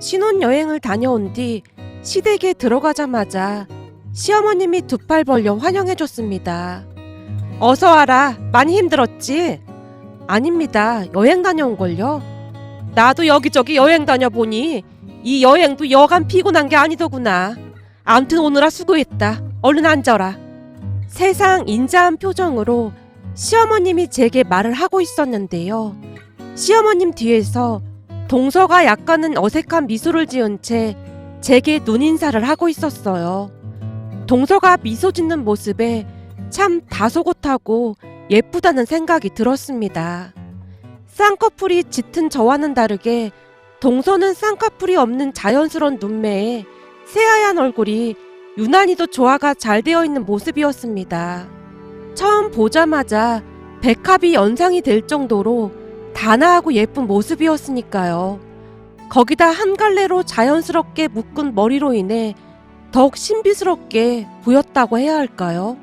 신혼여행을 다녀온 뒤 시댁에 들어가자마자 시어머님이 두 팔 벌려 환영해줬습니다. 어서 와라. 많이 힘들었지? 아닙니다. 여행 다녀온걸요? 나도 여기저기 여행 다녀보니 이 여행도 여간 피곤한 게 아니더구나. 암튼 오느라 수고했다. 얼른 앉아라. 세상 인자한 표정으로 시어머님이 제게 말을 하고 있었는데요. 시어머님 뒤에서 동서가 약간은 어색한 미소를 지은 채 제게 눈인사를 하고 있었어요. 동서가 미소 짓는 모습에 참 다소곳하고 예쁘다는 생각이 들었습니다. 쌍꺼풀이 짙은 저와는 다르게 동서는 쌍꺼풀이 없는 자연스러운 눈매에 새하얀 얼굴이 유난히도 조화가 잘 되어 있는 모습이었습니다. 처음 보자마자 백합이 연상이 될 정도로 단아하고 예쁜 모습이었으니까요. 거기다 한 갈래로 자연스럽게 묶은 머리로 인해 더욱 신비스럽게 보였다고 해야 할까요?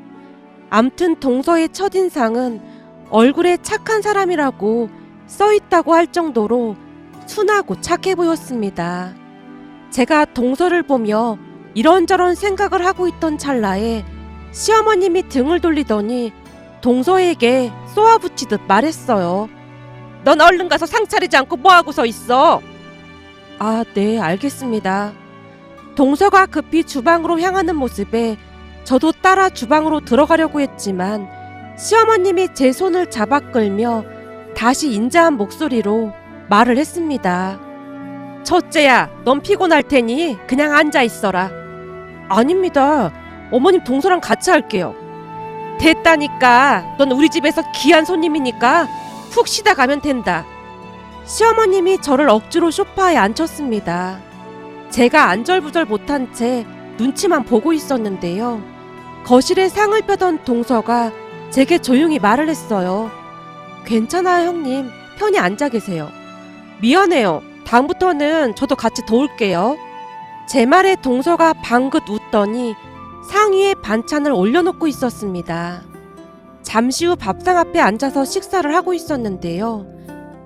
암튼 동서의 첫인상은 얼굴에 착한 사람이라고 써있다고 할 정도로 순하고 착해 보였습니다. 제가 동서를 보며 이런저런 생각을 하고 있던 찰나에 시어머님이 등을 돌리더니 동서에게 쏘아붙이듯 말했어요. 넌 얼른 가서 상 차리지 않고 뭐하고 서 있어? 아, 네, 알겠습니다. 동서가 급히 주방으로 향하는 모습에 저도 따라 주방으로 들어가려고 했지만 시어머님이 제 손을 잡아 끌며 다시 인자한 목소리로 말을 했습니다. 첫째야, 넌 피곤할 테니 그냥 앉아 있어라. 아닙니다. 어머님 동서랑 같이 할게요. 됐다니까. 넌 우리 집에서 귀한 손님이니까 푹 쉬다 가면 된다. 시어머님이 저를 억지로 소파에 앉혔습니다. 제가 안절부절 못한 채 눈치만 보고 있었는데요. 거실에 상을 펴던 동서가 제게 조용히 말을 했어요. 괜찮아요, 형님. 편히 앉아 계세요. 미안해요. 다음부터는 저도 같이 도울게요. 제 말에 동서가 방긋 웃더니 상 위에 반찬을 올려놓고 있었습니다. 잠시 후 밥상 앞에 앉아서 식사를 하고 있었는데요.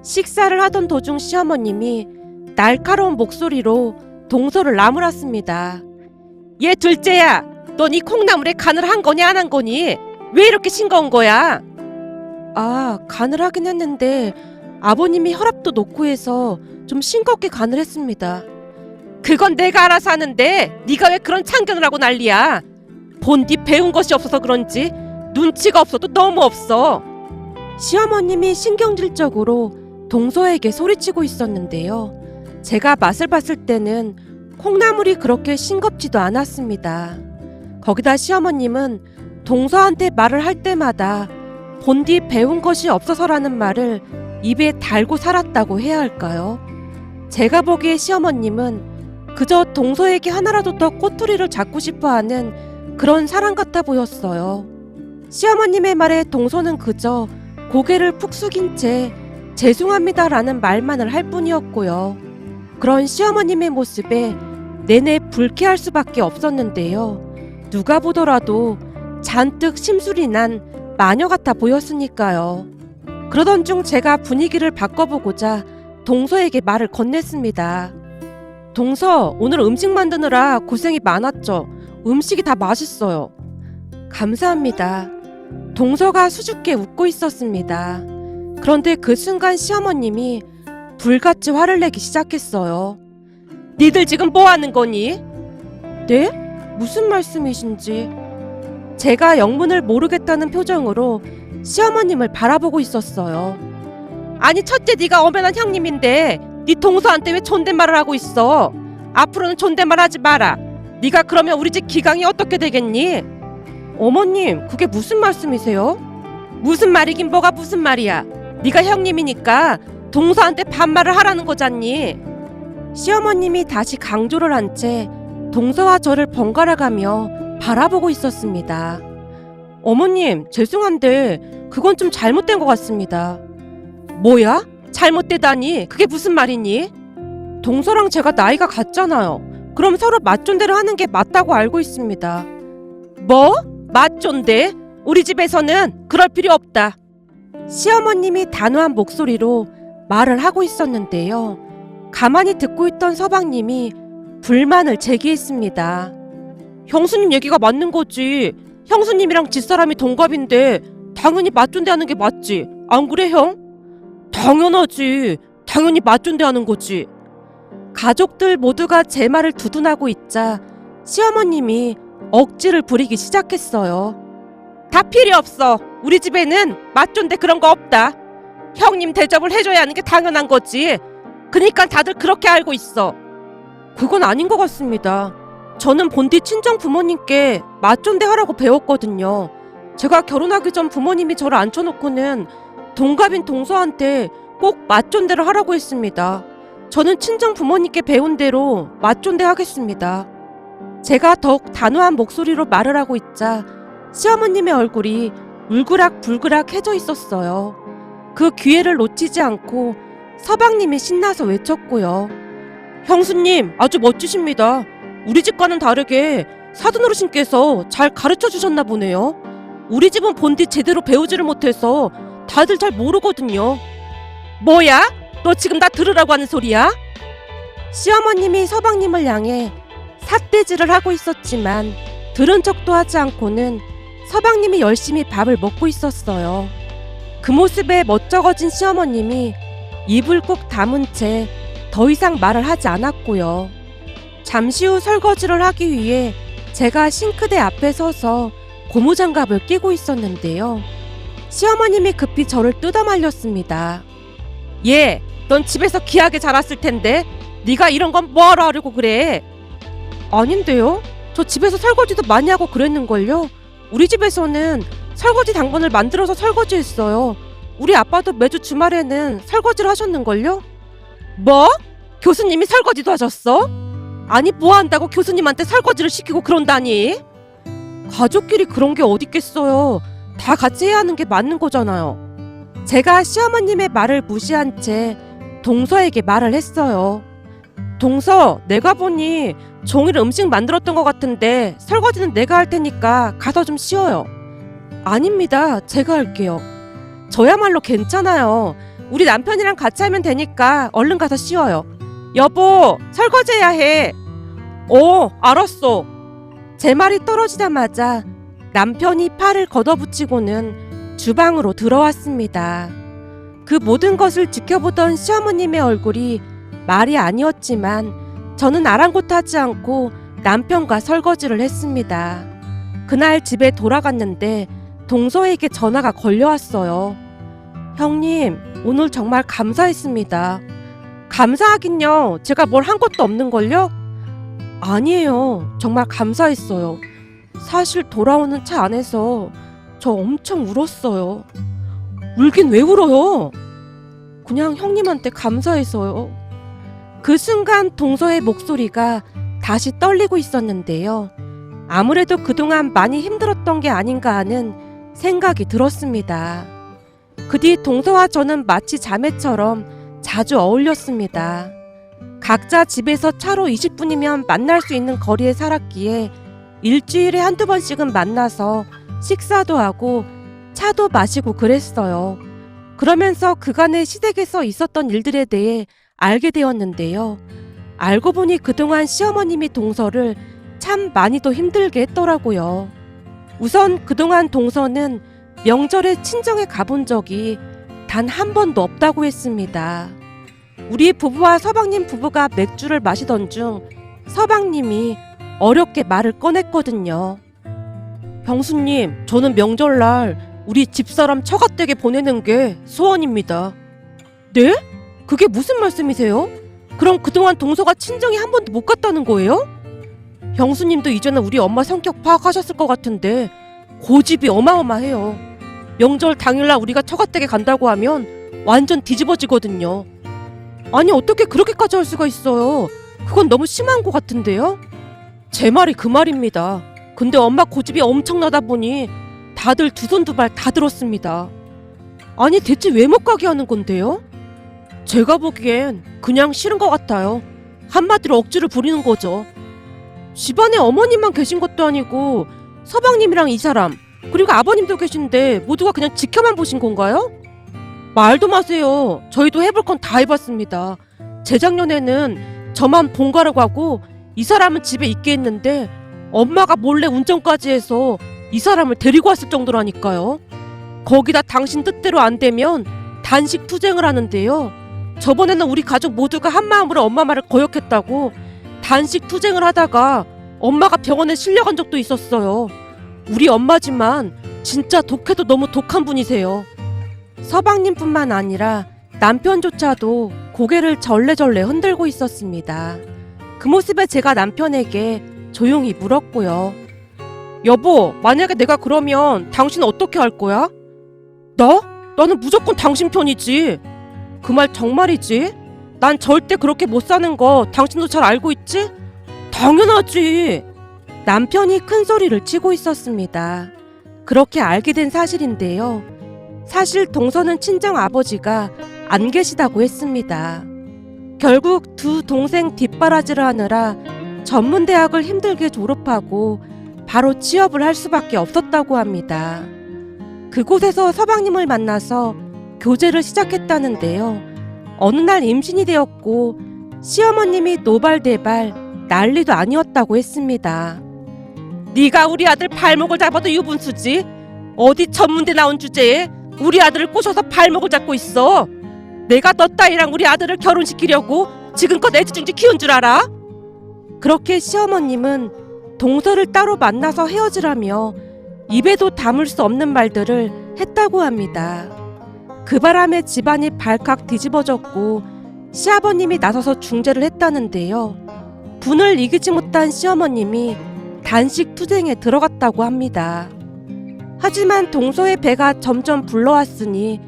식사를 하던 도중 시어머님이 날카로운 목소리로 동서를 나무랐습니다. 얘 둘째야, 넌 이 콩나물에 간을 한 거니 안 한 거니? 왜 이렇게 싱거운 거야? 아, 간을 하긴 했는데 아버님이 혈압도 높고 해서 좀 싱겁게 간을 했습니다. 그건 내가 알아서 하는데 네가 왜 그런 참견을 하고 난리야? 본디 배운 것이 없어서 그런지 눈치가 없어도 너무 없어. 시어머님이 신경질적으로 동서에게 소리치고 있었는데요. 제가 맛을 봤을 때는 콩나물이 그렇게 싱겁지도 않았습니다. 거기다 시어머님은 동서한테 말을 할 때마다 본디 배운 것이 없어서라는 말을 입에 달고 살았다고 해야 할까요? 제가 보기에 시어머님은 그저 동서에게 하나라도 더 꼬투리를 잡고 싶어하는 그런 사람 같아 보였어요. 시어머님의 말에 동서는 그저 고개를 푹 숙인 채 죄송합니다라는 말만을 할 뿐이었고요. 그런 시어머님의 모습에 내내 불쾌할 수밖에 없었는데요. 누가 보더라도 잔뜩 심술이 난 마녀 같아 보였으니까요. 그러던 중 제가 분위기를 바꿔보고자 동서에게 말을 건넸습니다. 동서, 오늘 음식 만드느라 고생이 많았죠? 음식이 다 맛있어요. 감사합니다. 동서가 수줍게 웃고 있었습니다. 그런데 그 순간 시어머님이 불같이 화를 내기 시작했어요. 니들 지금 뭐 하는 거니? 네? 무슨 말씀이신지. 제가 영문을 모르겠다는 표정으로 시어머님을 바라보고 있었어요. 아니, 첫째 네가 엄연한 형님인데 네 동서한테 왜 존댓말을 하고 있어? 앞으로는 존댓말 하지 마라. 네가 그러면 우리 집 기강이 어떻게 되겠니? 어머님, 그게 무슨 말씀이세요? 무슨 말이긴 뭐가 무슨 말이야. 네가 형님이니까 동서한테 반말을 하라는 거잖니. 시어머님이 다시 강조를 한 채 동서와 저를 번갈아가며 바라보고 있었습니다. 어머님, 죄송한데 그건 좀 잘못된 것 같습니다. 뭐야? 잘못되다니? 그게 무슨 말이니? 동서랑 제가 나이가 같잖아요. 그럼 서로 맞존대를 하는 게 맞다고 알고 있습니다. 뭐? 맞존대? 우리 집에서는 그럴 필요 없다. 시어머님이 단호한 목소리로 말을 하고 있었는데요. 가만히 듣고 있던 서방님이 불만을 제기했습니다. 형수님 얘기가 맞는 거지. 형수님이랑 집사람이 동갑인데 당연히 맞존대하는 게 맞지. 안 그래 형? 당연하지. 당연히 맞존대하는 거지. 가족들 모두가 제 말을 두둔하고 있자 시어머님이 억지를 부리기 시작했어요. 다 필요 없어. 우리 집에는 맞존대 그런 거 없다. 형님 대접을 해줘야 하는 게 당연한 거지. 그러니까 다들 그렇게 알고 있어. 그건 아닌 것 같습니다. 저는 본디 친정 부모님께 맞존대 하라고 배웠거든요. 제가 결혼하기 전 부모님이 저를 앉혀놓고는 동갑인 동서한테 꼭 맞존대를 하라고 했습니다. 저는 친정 부모님께 배운 대로 맞존대 하겠습니다. 제가 더욱 단호한 목소리로 말을 하고 있자 시어머님의 얼굴이 울그락불그락해져 있었어요. 그 기회를 놓치지 않고 서방님이 신나서 외쳤고요. 형수님 아주 멋지십니다. 우리 집과는 다르게 사돈어르신께서 잘 가르쳐 주셨나 보네요. 우리 집은 본디 제대로 배우지를 못해서 다들 잘 모르거든요. 뭐야? 너 지금 나 들으라고 하는 소리야? 시어머님이 서방님을 향해 삿대질을 하고 있었지만 들은 척도 하지 않고는 서방님이 열심히 밥을 먹고 있었어요. 그 모습에 멋쩍어진 시어머님이 입을 꾹 다문 채 더 이상 말을 하지 않았고요. 잠시 후 설거지를 하기 위해 제가 싱크대 앞에 서서 고무장갑을 끼고 있었는데요. 시어머님이 급히 저를 뜯어말렸습니다. 얘, 넌 집에서 귀하게 자랐을 텐데 네가 이런 건 뭐하러 하려고 그래? 아닌데요? 저 집에서 설거지도 많이 하고 그랬는걸요? 우리 집에서는 설거지 당번을 만들어서 설거지했어요. 우리 아빠도 매주 주말에는 설거지를 하셨는걸요? 뭐? 교수님이 설거지도 하셨어? 아니 뭐 한다고 교수님한테 설거지를 시키고 그런다니? 가족끼리 그런 게 어딨겠어요. 다 같이 해야 하는 게 맞는 거잖아요. 제가 시어머님의 말을 무시한 채 동서에게 말을 했어요. 동서, 내가 보니 종일 음식 만들었던 것 같은데 설거지는 내가 할 테니까 가서 좀 쉬어요. 아닙니다. 제가 할게요. 저야말로 괜찮아요. 우리 남편이랑 같이 하면 되니까 얼른 가서 쉬어요. 여보, 설거지해야 해. 알았어. 제 말이 떨어지자마자 남편이 팔을 걷어붙이고는 주방으로 들어왔습니다. 그 모든 것을 지켜보던 시어머님의 얼굴이 말이 아니었지만 저는 아랑곳하지 않고 남편과 설거지를 했습니다. 그날 집에 돌아갔는데 동서에게 전화가 걸려왔어요. 형님, 오늘 정말 감사했습니다. 감사하긴요. 제가 뭘 한 것도 없는걸요? 아니에요. 정말 감사했어요. 사실 돌아오는 차 안에서 저 엄청 울었어요. 울긴 왜 울어요? 그냥 형님한테 감사해서요. 그 순간 동서의 목소리가 다시 떨리고 있었는데요. 아무래도 그동안 많이 힘들었던 게 아닌가 하는 생각이 들었습니다. 그 뒤 동서와 저는 마치 자매처럼 자주 어울렸습니다. 각자 집에서 차로 20분이면 만날 수 있는 거리에 살았기에 일주일에 한두 번씩은 만나서 식사도 하고 차도 마시고 그랬어요. 그러면서 그간의 시댁에서 있었던 일들에 대해 알게 되었는데요. 알고 보니 그동안 시어머님이 동서를 참 많이도 힘들게 했더라고요. 우선 그동안 동서는 명절에 친정에 가본 적이 단 한 번도 없다고 했습니다. 우리 부부와 서방님 부부가 맥주를 마시던 중 서방님이 어렵게 말을 꺼냈거든요. 형수님, 저는 명절날 우리 집사람 처갓댁에 보내는 게 소원입니다. 네? 그게 무슨 말씀이세요? 그럼 그동안 동서가 친정에 한 번도 못 갔다는 거예요? 형수님도 이제는 우리 엄마 성격 파악하셨을 것 같은데 고집이 어마어마해요. 명절 당일날 우리가 처갓댁에 간다고 하면 완전 뒤집어지거든요. 아니 어떻게 그렇게까지 할 수가 있어요? 그건 너무 심한 것 같은데요? 제 말이 그 말입니다. 근데 엄마 고집이 엄청나다 보니 다들 두 손 두 발 다 들었습니다. 아니 대체 왜 못 가게 하는 건데요? 제가 보기엔 그냥 싫은 것 같아요. 한마디로 억지를 부리는 거죠. 집안에 어머님만 계신 것도 아니고 서방님이랑 이 사람 그리고 아버님도 계신데 모두가 그냥 지켜만 보신 건가요? 말도 마세요. 저희도 해볼 건 다 해봤습니다. 재작년에는 저만 본가를 가고 이 사람은 집에 있게 했는데 엄마가 몰래 운전까지 해서 이 사람을 데리고 왔을 정도라니까요. 거기다 당신 뜻대로 안 되면 단식 투쟁을 하는데요. 저번에는 우리 가족 모두가 한마음으로 엄마 말을 거역했다고 단식 투쟁을 하다가 엄마가 병원에 실려간 적도 있었어요. 우리 엄마지만 진짜 독해도 너무 독한 분이세요. 서방님뿐만 아니라 남편조차도 고개를 절레절레 흔들고 있었습니다. 그 모습에 제가 남편에게 조용히 물었고요. 여보, 만약에 내가 그러면 당신 어떻게 할 거야? 나? 나는 무조건 당신 편이지. 그 말 정말이지? 난 절대 그렇게 못 사는 거 당신도 잘 알고 있지? 당연하지. 남편이 큰 소리를 치고 있었습니다. 그렇게 알게 된 사실인데요. 사실 동서는 친정 아버지가 안 계시다고 했습니다. 결국 두 동생 뒷바라지를 하느라 전문대학을 힘들게 졸업하고 바로 취업을 할 수밖에 없었다고 합니다. 그곳에서 서방님을 만나서 교제를 시작했다는데요. 어느 날 임신이 되었고 시어머님이 노발대발 난리도 아니었다고 했습니다. 네가 우리 아들 발목을 잡아도 유분수지. 어디 전문대 나온 주제에 우리 아들을 꼬셔서 발목을 잡고 있어. 내가 너 딸이랑 우리 아들을 결혼시키려고 지금껏 애지중지 키운 줄 알아? 그렇게 시어머님은 동서를 따로 만나서 헤어지라며 입에도 담을 수 없는 말들을 했다고 합니다. 그 바람에 집안이 발칵 뒤집어졌고 시아버님이 나서서 중재를 했다는데요. 분을 이기지 못한 시어머님이 단식 투쟁에 들어갔다고 합니다. 하지만 동서의 배가 점점 불러왔으니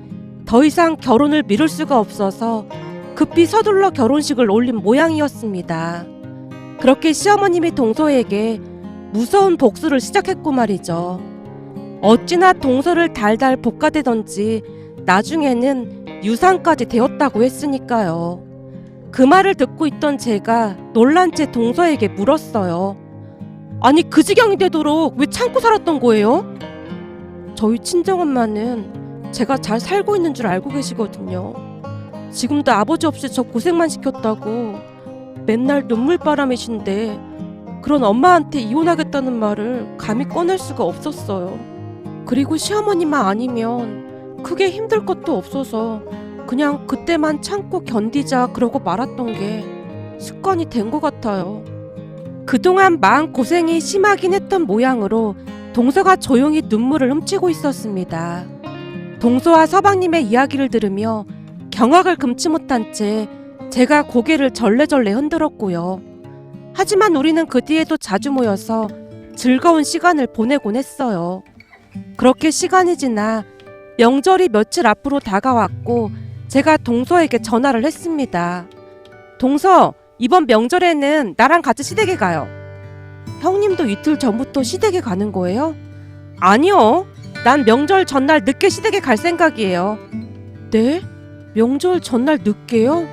더 이상 결혼을 미룰 수가 없어서 급히 서둘러 결혼식을 올린 모양이었습니다. 그렇게 시어머님이 동서에게 무서운 복수를 시작했고 말이죠. 어찌나 동서를 달달 볶아대던지 나중에는 유산까지 되었다고 했으니까요. 그 말을 듣고 있던 제가 놀란 채 동서에게 물었어요. 아니 그 지경이 되도록 왜 참고 살았던 거예요? 저희 친정엄마는 제가 잘 살고 있는 줄 알고 계시거든요. 지금도 아버지 없이 저 고생만 시켰다고 맨날 눈물바람이신데 그런 엄마한테 이혼하겠다는 말을 감히 꺼낼 수가 없었어요. 그리고 시어머니만 아니면 크게 힘들 것도 없어서 그냥 그때만 참고 견디자 그러고 말았던 게 습관이 된 것 같아요. 그동안 마음고생이 심하긴 했던 모양으로 동서가 조용히 눈물을 훔치고 있었습니다. 동서와 서방님의 이야기를 들으며 경악을 금치 못한 채 제가 고개를 절레절레 흔들었고요. 하지만 우리는 그 뒤에도 자주 모여서 즐거운 시간을 보내곤 했어요. 그렇게 시간이 지나 명절이 며칠 앞으로 다가왔고 제가 동서에게 전화를 했습니다. 동서, 이번 명절에는 나랑 같이 시댁에 가요. 형님도 이틀 전부터 시댁에 가는 거예요? 아니요. 난 명절 전날 늦게 시댁에 갈 생각이에요. 네? 명절 전날 늦게요?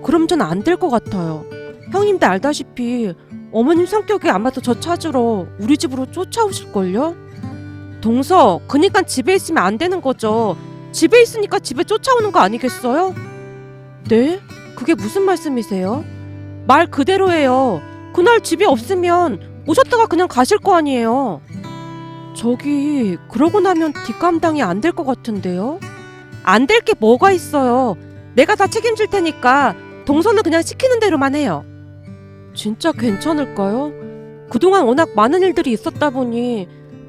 그럼 전 안 될 것 같아요. 형님도 알다시피 어머님 성격이 안 맞아 저 찾으러 우리 집으로 쫓아오실걸요? 동서, 그니까 집에 있으면 안 되는 거죠. 집에 있으니까 집에 쫓아오는 거 아니겠어요? 네? 그게 무슨 말씀이세요? 말 그대로예요. 그날 집에 없으면 오셨다가 그냥 가실 거 아니에요. 저기 그러고 나면 뒷감당이 안 될 것 같은데요? 안 될 게 뭐가 있어요. 내가 다 책임질 테니까 동서는 그냥 시키는 대로만 해요. 진짜 괜찮을까요? 그동안 워낙 많은 일들이 있었다 보니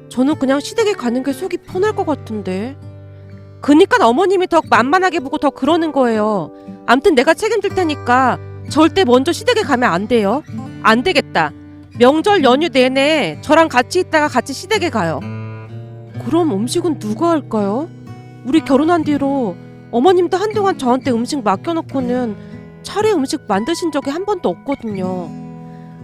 저는 그냥 시댁에 가는 게 속이 편할 것 같은데. 그니까 어머님이 더 만만하게 보고 더 그러는 거예요. 암튼 내가 책임질 테니까 절대 먼저 시댁에 가면 안 돼요. 안 되겠다. 명절 연휴 내내 저랑 같이 있다가 같이 시댁에 가요. 그럼 음식은 누가 할까요? 우리 결혼한 뒤로 어머님도 한동안 저한테 음식 맡겨놓고는 차례 음식 만드신 적이 한 번도 없거든요.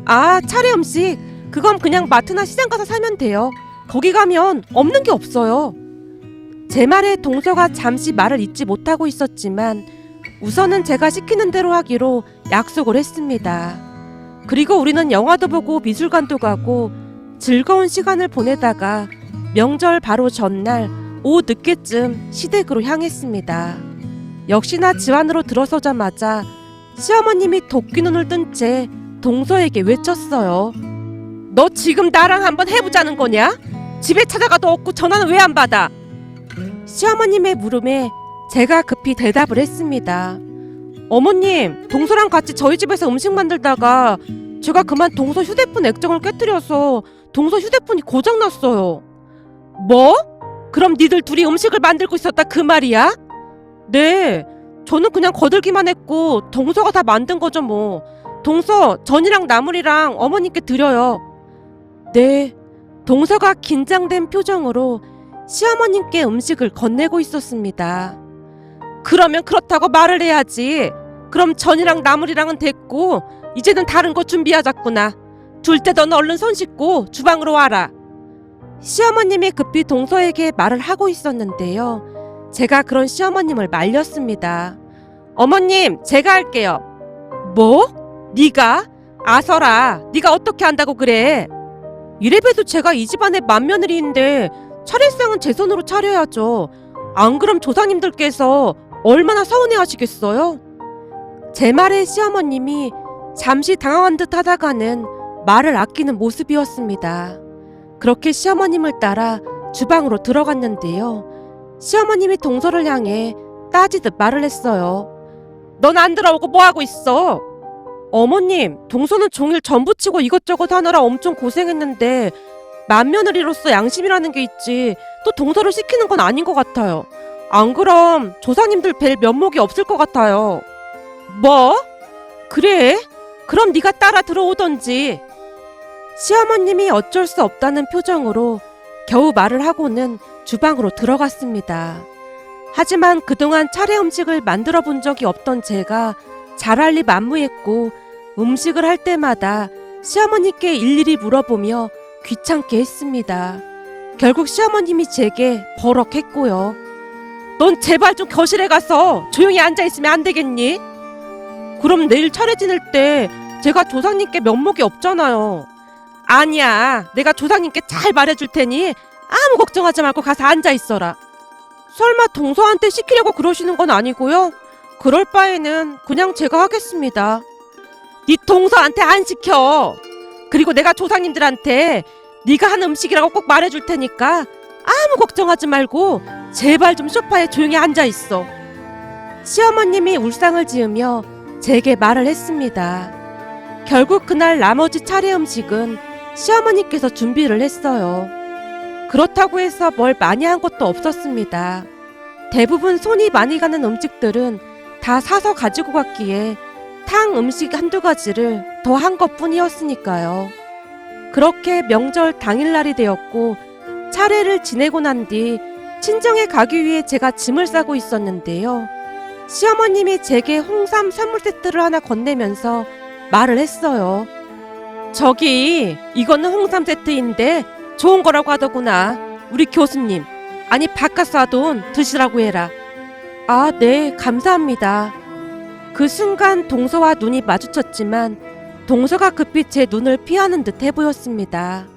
아, 차례 음식 그건 그냥 마트나 시장 가서 사면 돼요. 거기 가면 없는 게 없어요. 제 말에 동서가 잠시 말을 잇지 못하고 있었지만 우선은 제가 시키는 대로 하기로 약속을 했습니다. 그리고 우리는 영화도 보고 미술관도 가고 즐거운 시간을 보내다가 명절 바로 전날 오후 늦게쯤 시댁으로 향했습니다. 역시나 집 안으로 들어서자마자 시어머님이 도끼 눈을 뜬 채 동서에게 외쳤어요. 너 지금 나랑 한번 해보자는 거냐? 집에 찾아가도 없고 전화는 왜 안 받아? 시어머님의 물음에 제가 급히 대답을 했습니다. 어머님, 동서랑 같이 저희 집에서 음식 만들다가 제가 그만 동서 휴대폰 액정을 깨뜨려서 동서 휴대폰이 고장났어요. 뭐? 그럼 니들 둘이 음식을 만들고 있었다 그 말이야? 네, 저는 그냥 거들기만 했고 동서가 다 만든 거죠 뭐. 동서, 전이랑 나물이랑 어머님께 드려요. 네, 동서가 긴장된 표정으로 시어머님께 음식을 건네고 있었습니다. 그러면 그렇다고 말을 해야지. 그럼 전이랑 나물이랑은 됐고 이제는 다른 거 준비하자꾸나. 둘 때 너는 얼른 손 씻고 주방으로 와라. 시어머님이 급히 동서에게 말을 하고 있었는데요. 제가 그런 시어머님을 말렸습니다. 어머님, 제가 할게요. 뭐? 네가? 아서라, 네가 어떻게 한다고 그래? 이래봬도 제가 이 집안의 맏며느리인데 차례상은 제 손으로 차려야죠. 안 그럼 조상님들께서 얼마나 서운해하시겠어요? 제 말에 시어머님이 잠시 당황한 듯 하다가는 말을 아끼는 모습이었습니다. 그렇게 시어머님을 따라 주방으로 들어갔는데요. 시어머님이 동서를 향해 따지듯 말을 했어요. 넌 안 들어오고 뭐하고 있어? 어머님, 동서는 종일 전부치고 이것저것 하느라 엄청 고생했는데 맏며느리로서 양심이라는 게 있지 또 동서를 시키는 건 아닌 것 같아요. 안 그럼 조상님들 뵐 면목이 없을 것 같아요. 뭐? 그래? 그럼 네가 따라 들어오던지. 시어머님이 어쩔 수 없다는 표정으로 겨우 말을 하고는 주방으로 들어갔습니다. 하지만 그동안 차례 음식을 만들어 본 적이 없던 제가 잘할 리 만무했고 음식을 할 때마다 시어머니께 일일이 물어보며 귀찮게 했습니다. 결국 시어머님이 제게 버럭했고요. 넌 제발 좀 거실에 가서 조용히 앉아있으면 안 되겠니? 그럼 내일 차례 지낼 때 제가 조상님께 면목이 없잖아요. 아니야, 내가 조상님께 잘 말해줄 테니 아무 걱정하지 말고 가서 앉아있어라. 설마 동서한테 시키려고 그러시는 건 아니고요? 그럴 바에는 그냥 제가 하겠습니다. 네 동서한테 안 시켜. 그리고 내가 조상님들한테 네가 한 음식이라고 꼭 말해줄 테니까 아무 걱정하지 말고 제발 좀 소파에 조용히 앉아있어. 시어머님이 울상을 지으며 제게 말을 했습니다. 결국 그날 나머지 차례 음식은 시어머니께서 준비를 했어요. 그렇다고 해서 뭘 많이 한 것도 없었습니다. 대부분 손이 많이 가는 음식들은 다 사서 가지고 갔기에 탕 음식 한두 가지를 더 한 것뿐이었으니까요. 그렇게 명절 당일날이 되었고 차례를 지내고 난 뒤 친정에 가기 위해 제가 짐을 싸고 있었는데요. 시어머님이 제게 홍삼 선물 세트를 하나 건네면서 말을 했어요. 저기, 이거는 홍삼 세트인데 좋은 거라고 하더구나. 우리 교수님, 아니 바깥 사돈 드시라고 해라. 아, 네, 감사합니다. 그 순간 동서와 눈이 마주쳤지만 동서가 급히 제 눈을 피하는 듯 해 보였습니다.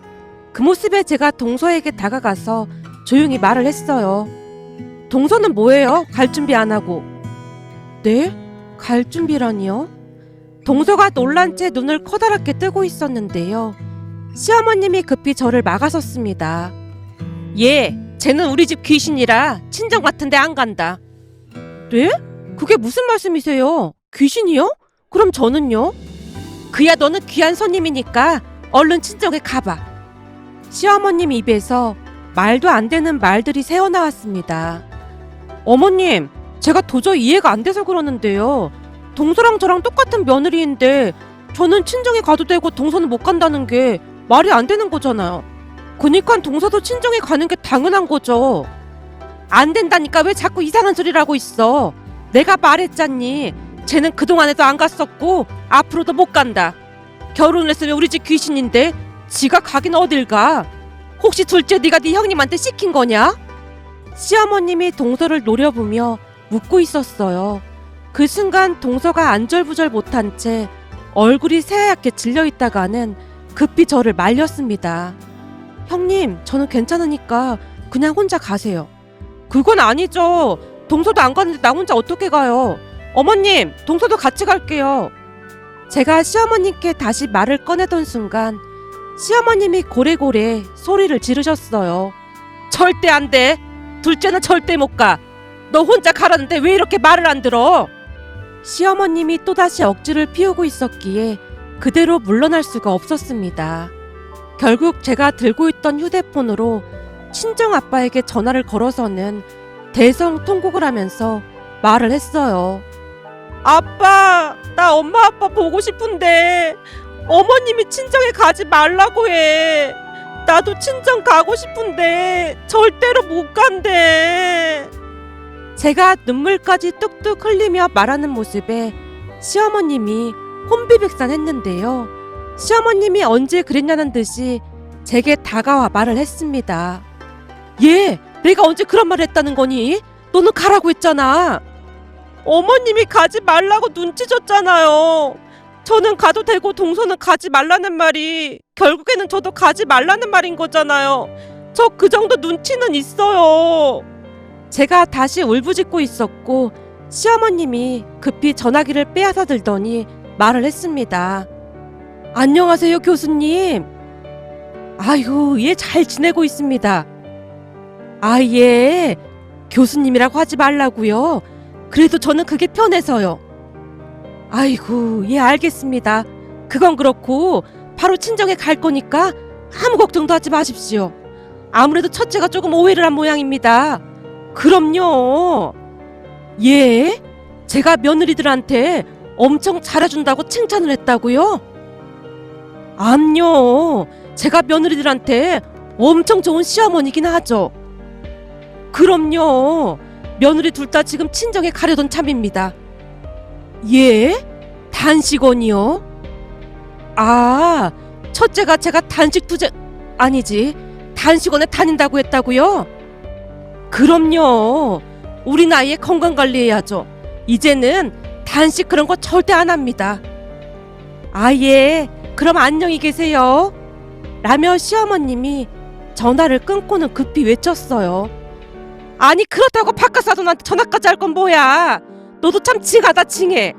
그 모습에 제가 동서에게 다가가서 조용히 말을 했어요. 동서는 뭐예요? 갈 준비 안 하고. 네? 갈 준비라니요? 동서가 놀란 채 눈을 커다랗게 뜨고 있었는데요. 시어머님이 급히 저를 막아섰습니다. 예, 쟤는 우리 집 귀신이라 친정 같은데 안 간다. 네? 그게 무슨 말씀이세요? 귀신이요? 그럼 저는요? 그야 너는 귀한 손님이니까 얼른 친정에 가봐. 시어머님 입에서 말도 안 되는 말들이 새어나왔습니다. 어머님, 제가 도저히 이해가 안 돼서 그러는데요. 동서랑 저랑 똑같은 며느리인데 저는 친정에 가도 되고 동서는 못 간다는 게 말이 안 되는 거잖아요. 그니까 동서도 친정에 가는 게 당연한 거죠. 안 된다니까 왜 자꾸 이상한 소리를 하고 있어. 내가 말했잖니. 쟤는 그동안에도 안 갔었고 앞으로도 못 간다. 결혼했으면 우리 집 귀신인데 지가 가긴 어딜 가. 혹시 둘째 네가 네 형님한테 시킨 거냐? 시어머님이 동서를 노려보며 묻고 있었어요. 그 순간 동서가 안절부절 못한 채 얼굴이 새하얗게 질려있다가는 급히 저를 말렸습니다. 형님, 저는 괜찮으니까 그냥 혼자 가세요. 그건 아니죠. 동서도 안 가는데 나 혼자 어떻게 가요? 어머님, 동서도 같이 갈게요. 제가 시어머님께 다시 말을 꺼내던 순간 시어머님이 고래고래 소리를 지르셨어요. 절대 안 돼. 둘째는 절대 못 가. 너 혼자 가라는데 왜 이렇게 말을 안 들어? 시어머님이 또다시 억지를 피우고 있었기에 그대로 물러날 수가 없었습니다. 결국 제가 들고 있던 휴대폰으로 친정아빠에게 전화를 걸어서는 대성통곡을 하면서 말을 했어요. 아빠, 나 엄마 아빠 보고 싶은데 어머님이 친정에 가지 말라고 해. 나도 친정 가고 싶은데 절대로 못 간대. 제가 눈물까지 뚝뚝 흘리며 말하는 모습에 시어머님이 혼비백산했는데요. 시어머님이 언제 그랬냐는 듯이 제게 다가와 말을 했습니다. 얘, 내가 언제 그런 말을 했다는 거니? 너는 가라고 했잖아. 어머님이 가지 말라고 눈치 줬잖아요. 저는 가도 되고 동서는 가지 말라는 말이 결국에는 저도 가지 말라는 말인 거잖아요. 저 그 정도 눈치는 있어요. 제가 다시 울부짖고 있었고 시어머님이 급히 전화기를 빼앗아 들더니 말을 했습니다. 안녕하세요, 교수님. 아유, 얘 잘 지내고 있습니다. 아, 예. 교수님이라고 하지 말라고요. 그래도 저는 그게 편해서요. 아이고, 예, 알겠습니다. 그건 그렇고 바로 친정에 갈 거니까 아무 걱정도 하지 마십시오. 아무래도 첫째가 조금 오해를 한 모양입니다. 그럼요. 예? 제가 며느리들한테 엄청 잘해준다고 칭찬을 했다고요? 암요. 제가 며느리들한테 엄청 좋은 시어머니긴 하죠. 그럼요. 며느리 둘 다 지금 친정에 가려던 참입니다. 예? 단식원이요? 아, 첫째가 제가 단식 투제 아니지, 단식원에 다닌다고 했다고요? 그럼요. 우리 나이에 건강관리해야죠. 이제는 단식 그런 거 절대 안 합니다. 아, 예. 그럼 안녕히 계세요. 라며 시어머님이 전화를 끊고는 급히 외쳤어요. 아니, 그렇다고 바깥 사돈한테 전화까지 할 건 뭐야? 너도 참 징하다, 징해.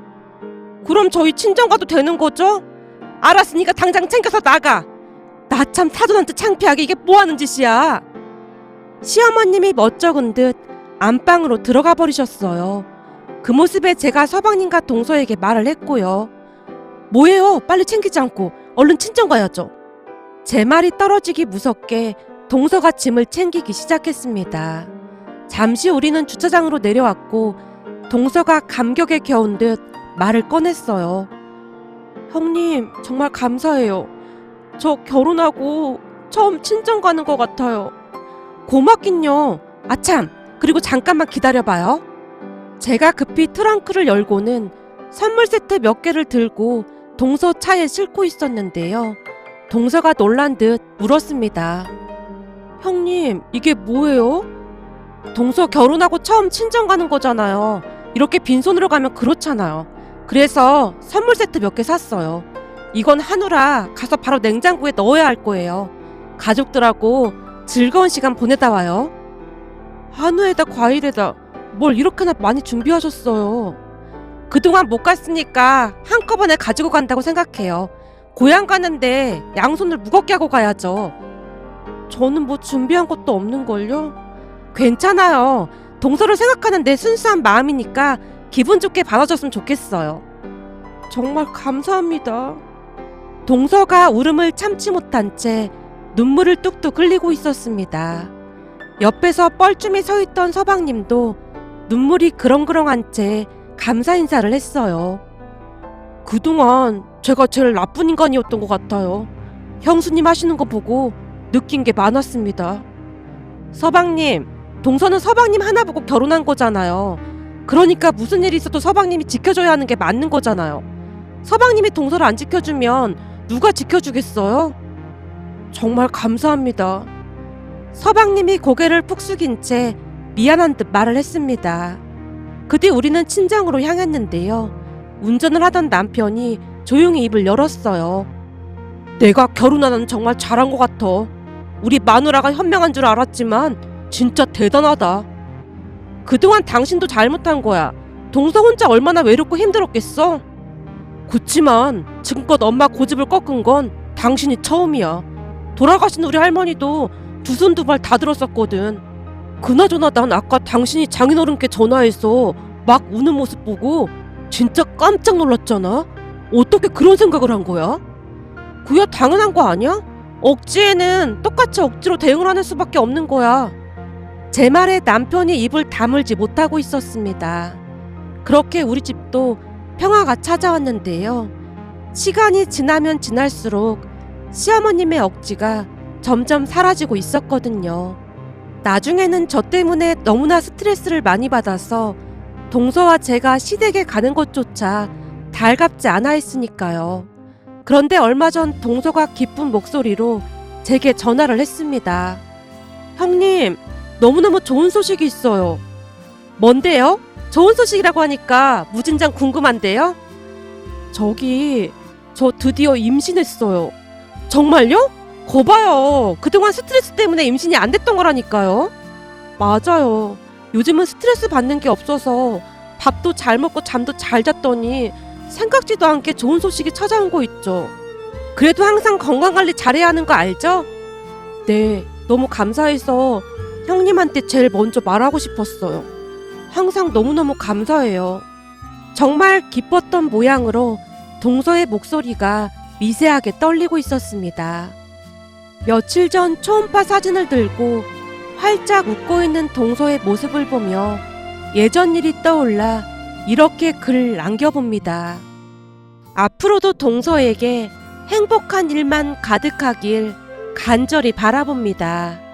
그럼 저희 친정 가도 되는 거죠? 알았으니까 당장 챙겨서 나가. 나 참 사돈한테 창피하게 이게 뭐하는 짓이야. 시어머님이 멋쩍은 듯 안방으로 들어가 버리셨어요. 그 모습에 제가 서방님과 동서에게 말을 했고요. 뭐예요? 빨리 챙기지 않고 얼른 친정 가야죠. 제 말이 떨어지기 무섭게 동서가 짐을 챙기기 시작했습니다. 잠시 우리는 주차장으로 내려왔고 동서가 감격에 겨운 듯 말을 꺼냈어요. 형님, 정말 감사해요. 저 결혼하고 처음 친정 가는 것 같아요. 고맙긴요. 아참, 그리고 잠깐만 기다려봐요. 제가 급히 트렁크를 열고는 선물 세트 몇 개를 들고 동서 차에 싣고 있었는데요. 동서가 놀란 듯 물었습니다. 형님, 이게 뭐예요? 동서 결혼하고 처음 친정 가는 거잖아요. 이렇게 빈손으로 가면 그렇잖아요. 그래서 선물 세트 몇 개 샀어요. 이건 한우라 가서 바로 냉장고에 넣어야 할 거예요. 가족들하고 즐거운 시간 보내다 와요. 한우에다 과일에다 뭘 이렇게나 많이 준비하셨어요. 그동안 못 갔으니까 한꺼번에 가지고 간다고 생각해요. 고향 가는데 양손을 무겁게 하고 가야죠. 저는 뭐 준비한 것도 없는걸요? 괜찮아요. 동서를 생각하는 내 순수한 마음이니까 기분 좋게 받아줬으면 좋겠어요. 정말 감사합니다. 동서가 울음을 참지 못한 채 눈물을 뚝뚝 흘리고 있었습니다. 옆에서 뻘쭘히 서있던 서방님도 눈물이 그렁그렁한 채 감사 인사를 했어요. 그동안 제가 제일 나쁜 인간이었던 것 같아요. 형수님 하시는 거 보고 느낀 게 많았습니다. 서방님, 동서는 서방님 하나 보고 결혼한 거잖아요. 그러니까 무슨 일이 있어도 서방님이 지켜줘야 하는 게 맞는 거잖아요. 서방님이 동서를 안 지켜주면 누가 지켜주겠어요? 정말 감사합니다. 서방님이 고개를 푹 숙인 채 미안한 듯 말을 했습니다. 그 뒤 우리는 친정으로 향했는데요. 운전을 하던 남편이 조용히 입을 열었어요. 내가 결혼하는 정말 잘한 것 같아. 우리 마누라가 현명한 줄 알았지만 진짜 대단하다. 그동안 당신도 잘못한 거야. 동서 혼자 얼마나 외롭고 힘들었겠어? 그치만 지금껏 엄마 고집을 꺾은 건 당신이 처음이야. 돌아가신 우리 할머니도 두 손 두 발 다 들었었거든. 그나저나 난 아까 당신이 장인어른께 전화해서 막 우는 모습 보고 진짜 깜짝 놀랐잖아. 어떻게 그런 생각을 한 거야? 그야 당연한 거 아니야? 억지에는 똑같이 억지로 대응을 하는 수밖에 없는 거야. 제 말에 남편이 입을 다물지 못하고 있었습니다. 그렇게 우리 집도 평화가 찾아왔는데요. 시간이 지나면 지날수록 시어머님의 억지가 점점 사라지고 있었거든요. 나중에는 저 때문에 너무나 스트레스를 많이 받아서 동서와 제가 시댁에 가는 것조차 달갑지 않아 했으니까요. 그런데 얼마 전 동서가 기쁜 목소리로 제게 전화를 했습니다. 형님, 너무너무 좋은 소식이 있어요. 뭔데요? 좋은 소식이라고 하니까 무진장 궁금한데요? 저 드디어 임신했어요. 정말요? 거봐요. 그동안 스트레스 때문에 임신이 안 됐던 거라니까요. 맞아요. 요즘은 스트레스 받는 게 없어서 밥도 잘 먹고 잠도 잘 잤더니 생각지도 않게 좋은 소식이 찾아온 거 있죠. 그래도 항상 건강관리 잘해야 하는 거 알죠? 네, 너무 감사해서 형님한테 제일 먼저 말하고 싶었어요. 항상 너무너무 감사해요. 정말 기뻤던 모양으로 동서의 목소리가 미세하게 떨리고 있었습니다. 며칠 전 초음파 사진을 들고 활짝 웃고 있는 동서의 모습을 보며 예전 일이 떠올라 이렇게 글을 남겨봅니다. 앞으로도 동서에게 행복한 일만 가득하길 간절히 바라봅니다.